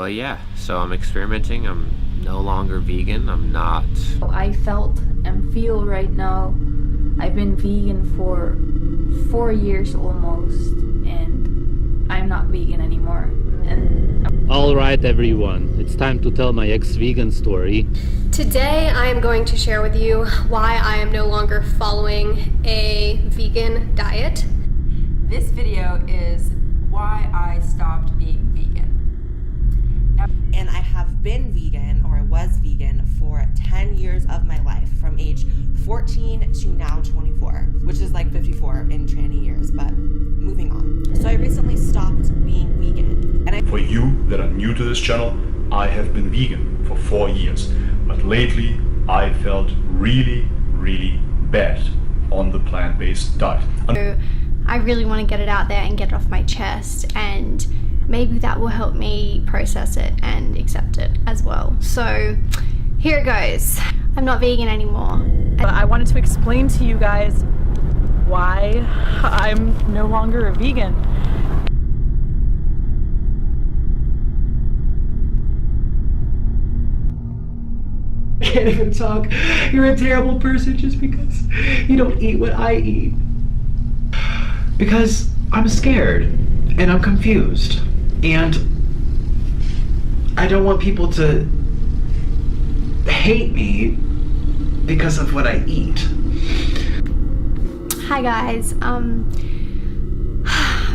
But yeah, so I'm experimenting. I'm no longer vegan. I'm not. I felt and feel right now, I've been vegan for 4 years almost, and I'm not vegan anymore. And Alright everyone, it's time to tell my ex-vegan story. Today I am going to share with you why I am no longer following a vegan diet. This video is why I stopped being vegan. And I have been vegan, or I was vegan, for 10 years of my life, from age 14 to now 24, which is like 54 in tranny years, but moving on. So I recently stopped being vegan. And For you that are new to this channel, I have been vegan for 4 years, but lately I felt really bad on the plant-based diet. So I really want to get it out there and get it off my chest, and maybe that will help me process it and accept it as well. So here it goes. I'm not vegan anymore. I wanted to explain to you guys why I'm no longer a vegan. I can't even talk. You're a terrible person just because you don't eat what I eat. Because I'm scared and I'm confused and I don't want people to hate me because of what I eat. Hi guys, I'm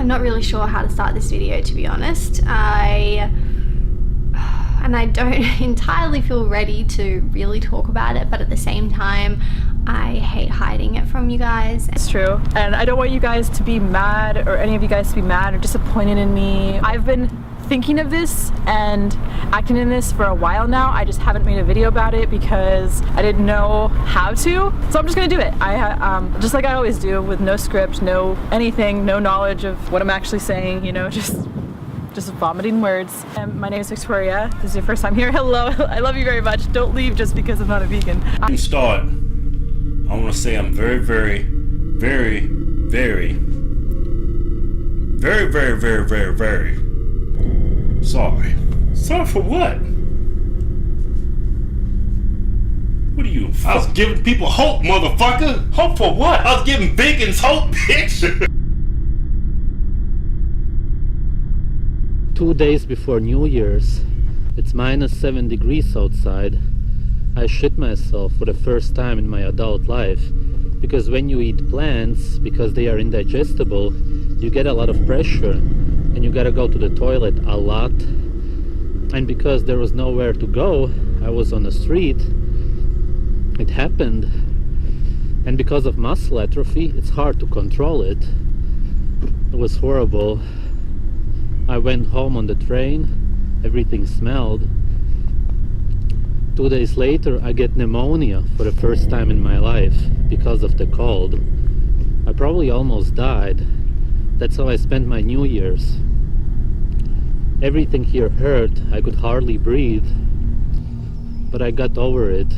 not really sure how to start this video, to be honest. I don't entirely feel ready to really talk about it, but at the same time, I hate hiding it from you guys. It's true, and I don't want you guys to be mad, or any of you guys to be mad or disappointed in me. I've been thinking of this and acting in this for a while now. I just haven't made a video about it because I didn't know how to, so I'm just gonna do it. Just like I always do, with no script, no anything, no knowledge of what I'm actually saying, you know, just vomiting words. My name is Victoria. This is your first time here. Hello, I love you very much. Don't leave just because I'm not a vegan. Start. I want to say I'm very sorry. Sorry for what? What are you? I was giving people hope, motherfucker. Hope for what? I was giving vegans hope, bitch. 2 days before New Year's, it's -7 degrees outside. I shit myself for the first time in my adult life, because when you eat plants, because they are indigestible, you get a lot of pressure and you gotta go to the toilet a lot. And because there was nowhere to go, I was on the street, it happened. And because of muscle atrophy, it's hard to control it. It was horrible. I went home on the train, everything smelled. 2 days later, I get pneumonia for the first time in my life because of the cold. I probably almost died. That's how I spent my New Year's. Everything here hurt. I could hardly breathe. But I got over it.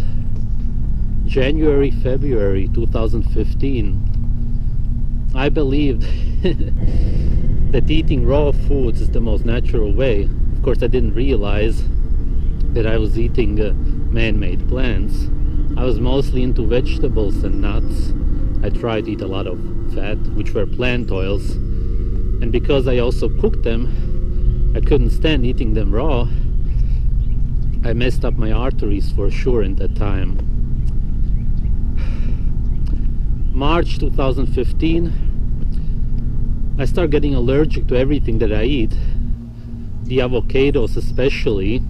January, February 2015. I believed that eating raw foods is the most natural way. Of course, I didn't realize that I was eating man-made plants. I was mostly into vegetables and nuts. I tried to eat a lot of fat, which were plant oils. And because I also cooked them, I couldn't stand eating them raw. I messed up my arteries for sure in that time. March 2015, I start getting allergic to everything that I eat, the avocados especially,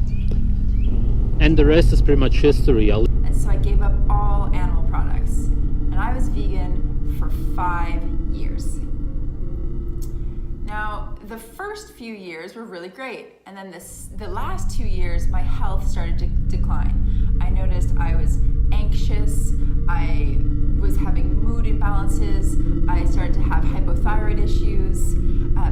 and the rest is pretty much history. And so I gave up all animal products, and I was vegan for 5 years. Now, the first few years were really great, and then the last 2 years, my health started to decline. I noticed I was anxious, I was having mood imbalances, I started to have hypothyroid issues,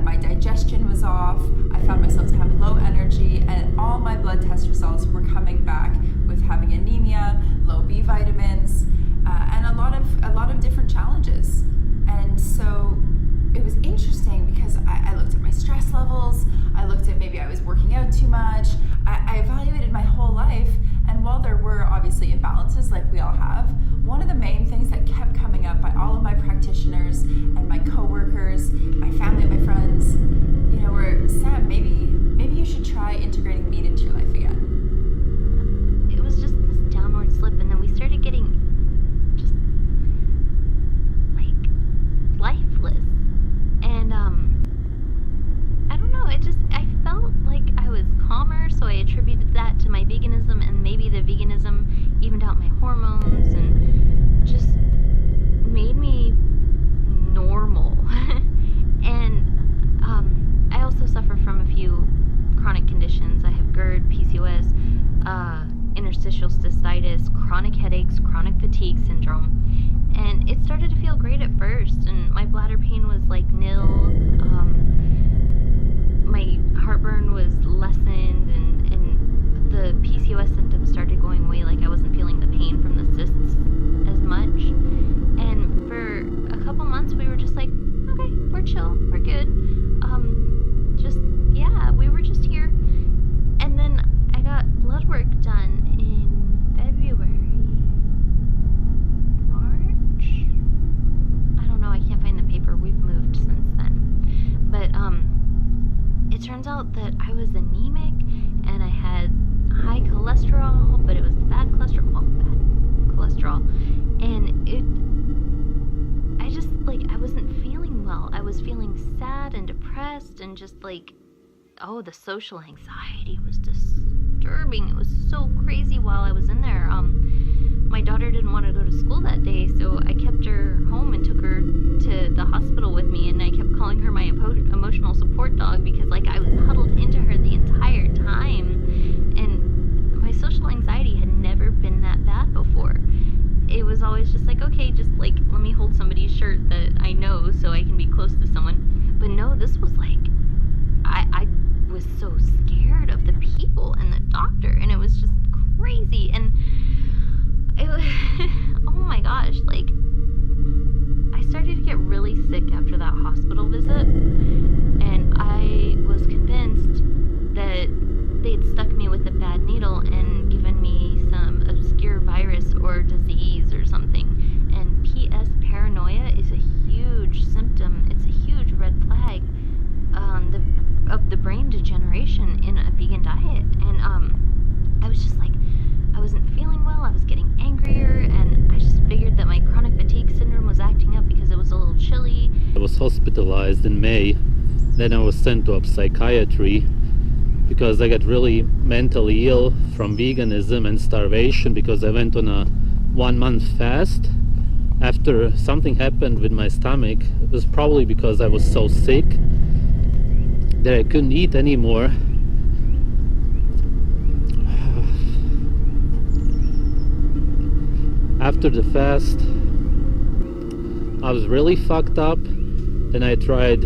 my digestion was off, I found myself to have low energy, and all my blood test results were coming back with having anemia, low B vitamins, and a lot of different challenges. And so it was interesting because I looked at my stress levels, I looked at maybe I was working out too much, much. I evaluated my whole life, and while there were obviously imbalances like we all have, one of the main things that kept coming up by all of my practitioners and my coworkers, my family and my friends, you know, were, Sam, maybe you should try integrating meat into your life again. It was just this downward slip, and then we started getting just like lifeless. And I don't know, I felt like I was calmer, so I attributed that to my veganism, and maybe the veganism evened out my hormones and just made me normal. And I also suffer from a few chronic conditions. I have GERD, PCOS, interstitial cystitis, chronic headaches, chronic fatigue syndrome. And it started to feel great at first, and my bladder pain was like nil. My heartburn was lessened, and the PCOS symptoms started going away. Like I wasn't feeling the pain from the cysts as much. And for a couple months, we were just like, okay, we're chill, we're good. We were just here. And then I got blood work done in February. March? I don't know, I can't find the paper. We've moved since then. But it turns out that I was anemic and I had high cholesterol, but it was the bad cholesterol. Well, bad cholesterol. And I wasn't feeling well. I was feeling sad and depressed and just like, oh, the social anxiety was disturbing. It was so crazy while I was in there. My daughter didn't want to go to school that day, so I kept her home and took her to the hospital with me, and I kept calling her my emotional support dog because like I was huddled into her the entire time, and my social anxiety had never been that bad before. It was always just like, okay, just like let me hold somebody's shirt that I know so I can be close to someone. But no, this was like I was so scared of the people and the doctor, and it was just crazy. And it was oh my gosh, like I started to get really sick after that hospital visit, and I was convinced that they'd stuck me with a bad needle and given me some obscure virus or disease or something. And PS, paranoia is a huge symptom. It's a huge red flag of the brain degeneration in a vegan diet. And I was just like, I wasn't feeling well, I was getting angrier, and I just figured that my chronic fatigue syndrome was acting up because it was a little chilly. I was hospitalized in May, then I was sent to psychiatry because I got really mentally ill from veganism and starvation because I went on a 1-month fast. After something happened with my stomach, it was probably because I was so sick that I couldn't eat anymore. After the fast, I was really fucked up. Then I tried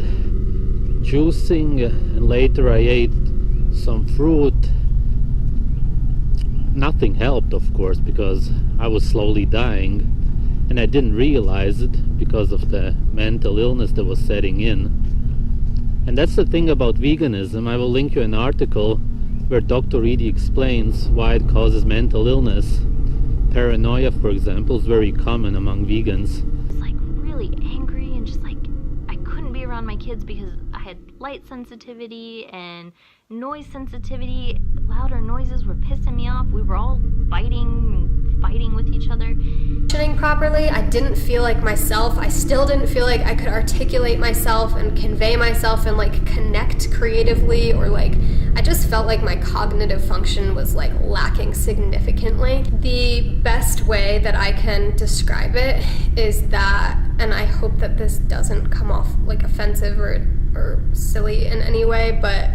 juicing, and later I ate some fruit. Nothing helped, of course, because I was slowly dying, and I didn't realize it because of the mental illness that was setting in. And that's the thing about veganism. I will link you an article where Dr. Reedy explains why it causes mental illness. Paranoia, for example, is very common among vegans. I was like really angry and just like I couldn't be around my kids because I had light sensitivity and noise sensitivity. Louder noises were pissing me off. We were all fighting with each other. Properly, I didn't feel like myself. I still didn't feel like I could articulate myself and convey myself and like connect creatively, or like I just felt like my cognitive function was like lacking significantly. The best way that I can describe it is that, and I hope that this doesn't come off like offensive or silly in any way, but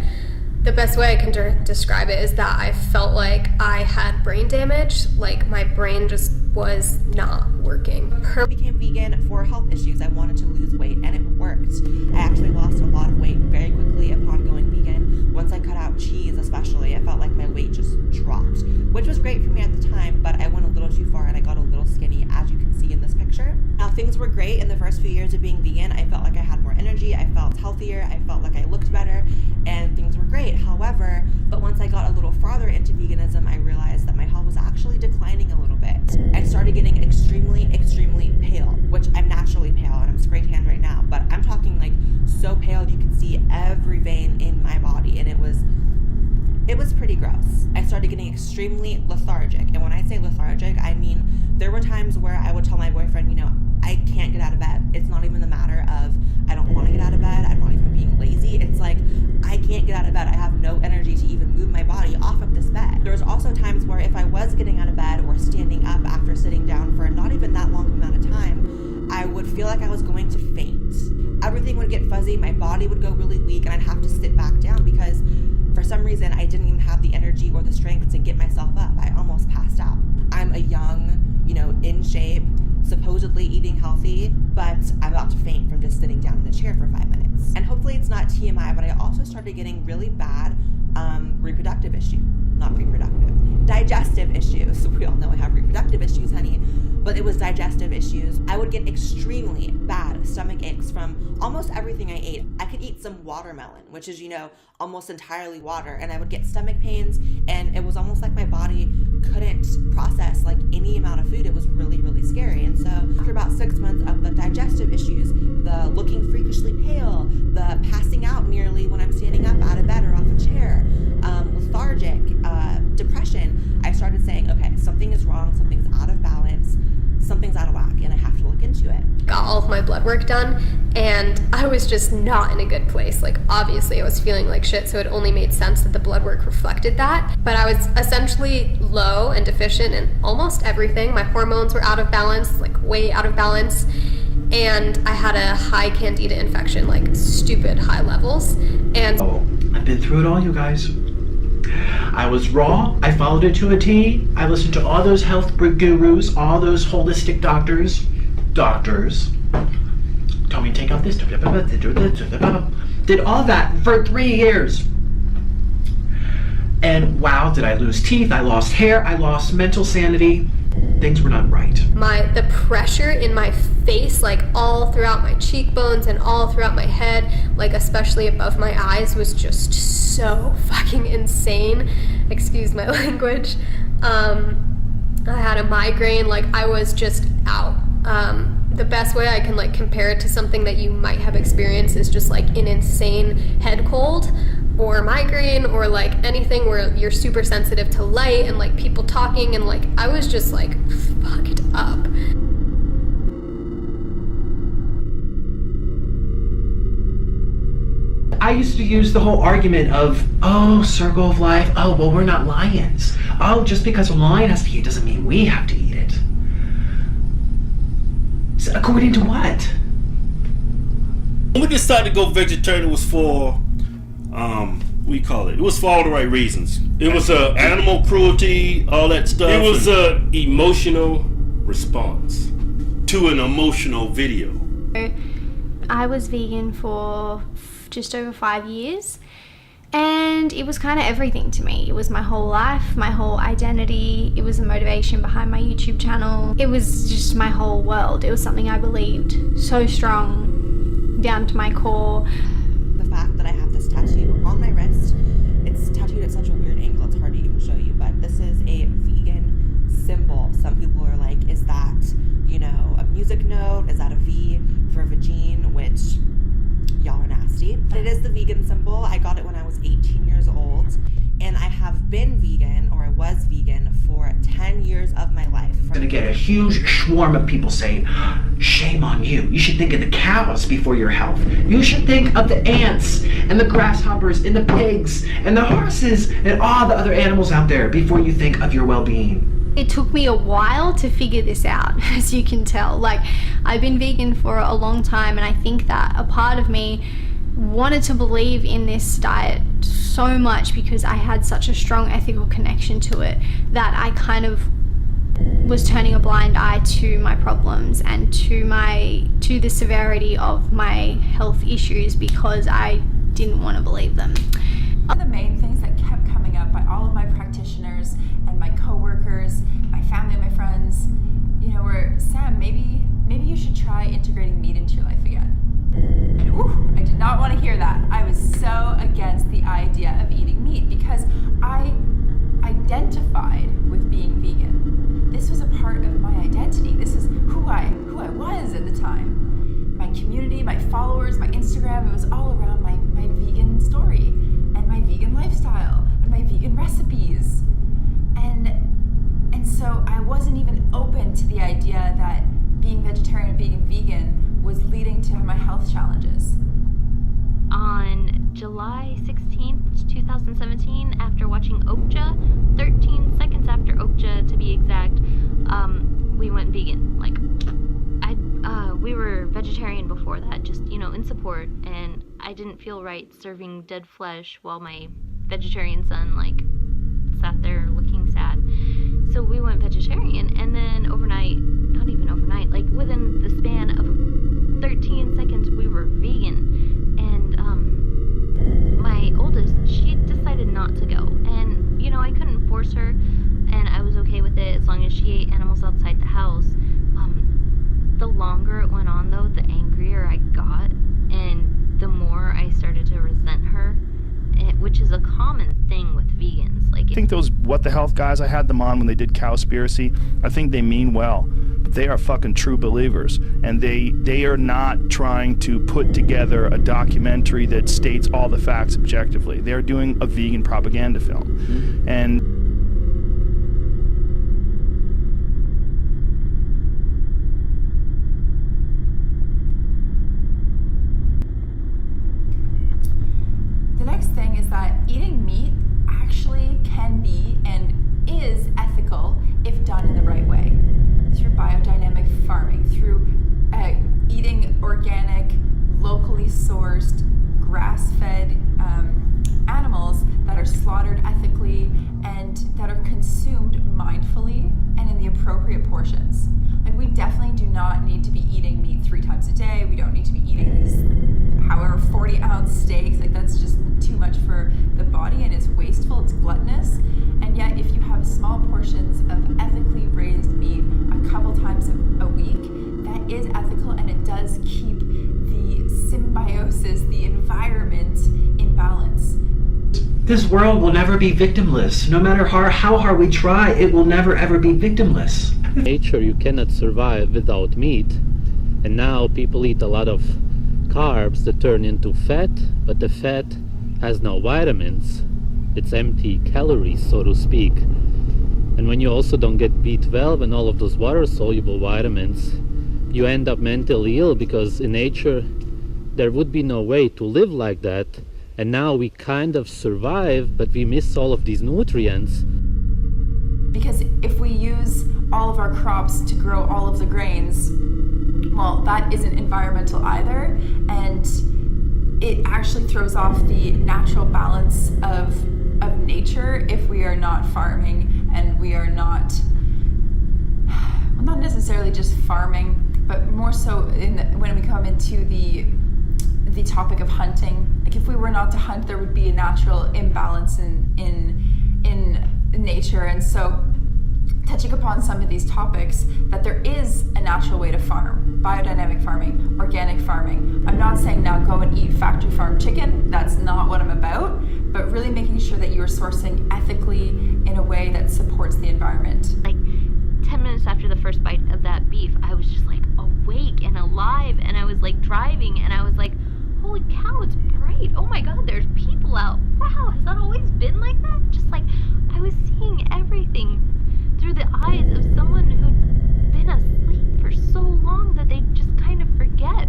the best way I can describe it is that I felt like I had brain damage, like my brain just was not working. I became vegan for health issues. I wanted to lose weight, and it worked. I actually lost a lot of weight very quickly upon going vegan. Once I cut out cheese especially, I felt like my weight just dropped, which was great for me at the time, but I went a little too far and I got a little skinny, as you can see in this picture. Now Things were great in the first few years of being vegan. I felt like I had more energy, I felt healthier, I felt like I looked better, and things were great. However, but once I got a little farther into veganism, I realized that my health was actually declining a little bit. I started getting extremely pale, which I'm naturally pale and I'm spray tanned right now, but I'm talking like so pale you could see every vein in my body, and it was pretty gross. I started getting extremely lethargic, and when I say lethargic, I mean there were times where I would tell my boyfriend, you know, I can't get out of bed. It's not even the matter of I don't want to get out of bed, I'm not even being lazy. It's like I can't get out of bed. I have no energy to even move my body off of this bed. There was also times where if I was getting out of bed or standing up after sitting down for not even that long amount of time, I would feel like I was going to faint. Everything would get fuzzy, my body would go really weak, and I'd have to sit back down because for some reason I didn't even have the energy or the strength to get myself up. I almost passed out. I'm a young, you know, in shape, supposedly eating healthy, but I'm about to faint from just sitting down in a chair for 5 minutes. And hopefully it's not TMI, but I also started getting really bad reproductive issues. Not reproductive, digestive issues. We all know I have reproductive issues, honey, but it was digestive issues. I would get extremely bad stomach aches from almost everything I ate. I could eat some watermelon, which is, you know, almost entirely water, and I would get stomach pains, and it was almost like my body couldn't process like any amount of food. It was really scary. And so after about 6 months of the digestive issues, the looking freakishly pale, the passing out nearly when I'm standing up out of bed or off a chair, lethargic, depression, I started saying, okay, something is wrong, something's out of balance, something's out of whack, and I have to look into it. Got all of my blood work done, and I was just not in a good place. Like, obviously I was feeling like shit, so it only made sense that the blood work reflected that. But I was essentially low and deficient in almost everything. My hormones were out of balance, like way out of balance, and I had a high candida infection, like stupid high levels. And I've been through it all, you guys. I was raw, I followed it to a T, I listened to all those health gurus, all those holistic doctors, told me to take out this, did all that for 3 years. And wow, did I lose teeth, I lost hair, I lost mental sanity, things were not right. The pressure in my face, like all throughout my cheekbones and all throughout my head, like especially above my eyes, was just so fucking insane. Excuse my language. I had a migraine, like I was just out. The best way I can like compare it to something that you might have experienced is just like an insane head cold or migraine or like anything where you're super sensitive to light and like people talking, and like I was just like fucked up. I used to use the whole argument of, oh, circle of life, oh, well, we're not lions. Oh, just because a lion has to eat doesn't mean we have to eat it. So according to what? When we decided to go vegetarian, it was for, it was for all the right reasons. It was animal cruelty, all that stuff. It was an emotional response to an emotional video. I was vegan for just over 5 years, and it was kind of everything to me. It was my whole life, my whole identity. It was the motivation behind my YouTube channel. It was just my whole world. It was something I believed so strong down to my core. The fact that I have this tattoo on my wrist, it's tattooed at such a weird angle, it's hard to even show you, but this is a vegan symbol. Some people are like, is that, you know, a music note? Is that a V for vagine? Which, y'all are nasty. But it is the vegan symbol. I got it when I was 18 years old, and I have been vegan, or I was vegan, for 10 years of my life. I'm gonna get a huge swarm of people saying, shame on you. You should think of the cows before your health. You should think of the ants and the grasshoppers and the pigs and the horses and all the other animals out there before you think of your well-being. It took me a while to figure this out, as you can tell. Like, I've been vegan for a long time, and I think that a part of me wanted to believe in this diet so much because I had such a strong ethical connection to it that I kind of was turning a blind eye to my problems and to the severity of my health issues because I didn't want to believe them. One of the main things that kept coming up by all of my practitioners and my coworkers, my family, my friends, you know, were, Sam, maybe you you should try integrating meat into your life again. And I did not want to hear that. I was so against the idea of eating meat because I identified with being vegan. This was a part of my identity. This is who I was at the time. My community, my followers, my Instagram, it was all around my vegan story and my vegan lifestyle and my vegan recipes. And so I wasn't even open to the idea that being vegetarian and being vegan was leading to my health challenges. On July 16th, 2017, after watching Okja, 13 seconds after Okja to be exact, we went vegan. Like, we were vegetarian before that, just, in support, and I didn't feel right serving dead flesh while my vegetarian son, sat there looking sad. So we went vegetarian, and then overnight, not even overnight, within the span of 13 seconds, we were vegan. And my oldest, she decided not to go. And, I couldn't force her, and I was okay with it as long as she ate animals outside the house. The longer it went on, though, the angrier I got, and the more I started to resent her, which is a common thing with vegans. I think those What the Health guys, I had them on when they did Cowspiracy. I think they mean well, but they are fucking true believers, and they are not trying to put together a documentary that states all the facts objectively. They're doing a vegan propaganda film. And the next thing is that eating meat actually can be and is ethical if done in the right way. Through biodynamic farming, through eating organic, locally sourced, grass-fed animals that are slaughtered ethically and that are consumed mindfully and in the appropriate portions. We definitely do not need to be eating meat 3 times a day. We don't need to be eating these 40-ounce steaks. That's just too much for the body, and it's wasteful, it's gluttonous. And yet, if you have small portions of ethically raised meat a couple times a week, that is ethical, and it does keep the symbiosis, the environment, in balance. This world will never be victimless. No matter how hard we try, it will never ever be victimless. In nature, you cannot survive without meat, and now people eat a lot of carbs that turn into fat, but the fat has no vitamins. It's empty calories, so to speak. And when you also don't get B12 and all of those water-soluble vitamins, you end up mentally ill, because in nature there would be no way to live like that. And now we kind of survive, but we miss all of these nutrients. Because if we use all of our crops to grow all of the grains, well, that isn't environmental either, and it actually throws off the natural balance of nature if we are not farming, and we are not necessarily just farming, but more so when we come into the topic of hunting. If we were not to hunt, there would be a natural imbalance in nature. And so, touching upon some of these topics, that there is a natural way to farm: biodynamic farming, organic farming. I'm not saying now go and eat factory farm chicken. That's not what I'm about, but really making sure that you are sourcing ethically in a way that supports the environment. 10 minutes after the first bite of that beef, I was just awake and alive, and I was driving, and I was holy cow, it's bright. Oh my god, there's people out. Wow, has that always been like that? Just I was seeing everything through the eyes of someone who'd been asleep for so long that they just kind of forget.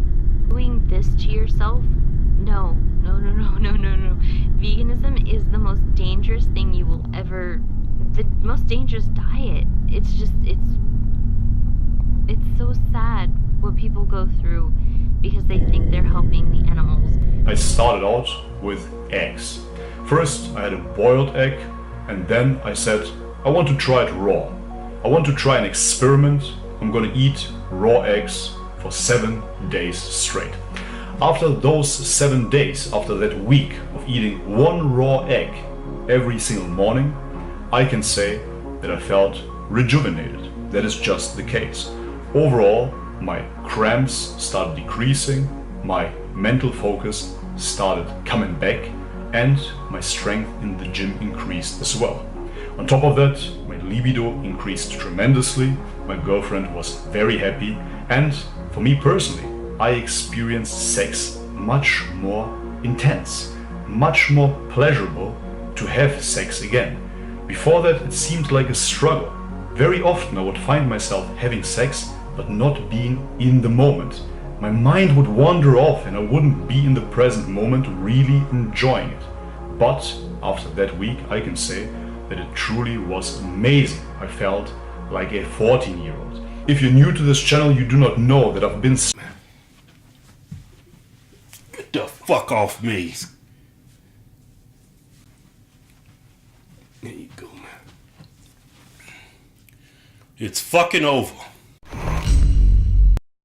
Doing this to yourself? No. Veganism is the most dangerous thing you will ever, the most dangerous diet. It's so sad what people go through because they think they're helping the animals. I started out with eggs. First, I had a boiled egg, and then I said, I want to try it raw. I want to try an experiment. I'm gonna eat raw eggs for 7 days straight. After those 7 days, after that week of eating 1 raw egg every single morning, I can say that I felt rejuvenated. That is just the case. Overall, my cramps started decreasing, my mental focus started coming back, and my strength in the gym increased as well. On top of that, my libido increased tremendously, my girlfriend was very happy, and for me personally, I experienced sex much more intense, much more pleasurable to have sex again. Before that, it seemed like a struggle. Very often I would find myself having sex but not being in the moment. My mind would wander off and I wouldn't be in the present moment really enjoying it. But after that week, I can say that it truly was amazing. I felt like a 14-year-old. If you're new to this channel, you do not know that I've been... Get the fuck off me. There you go, man. It's fucking over.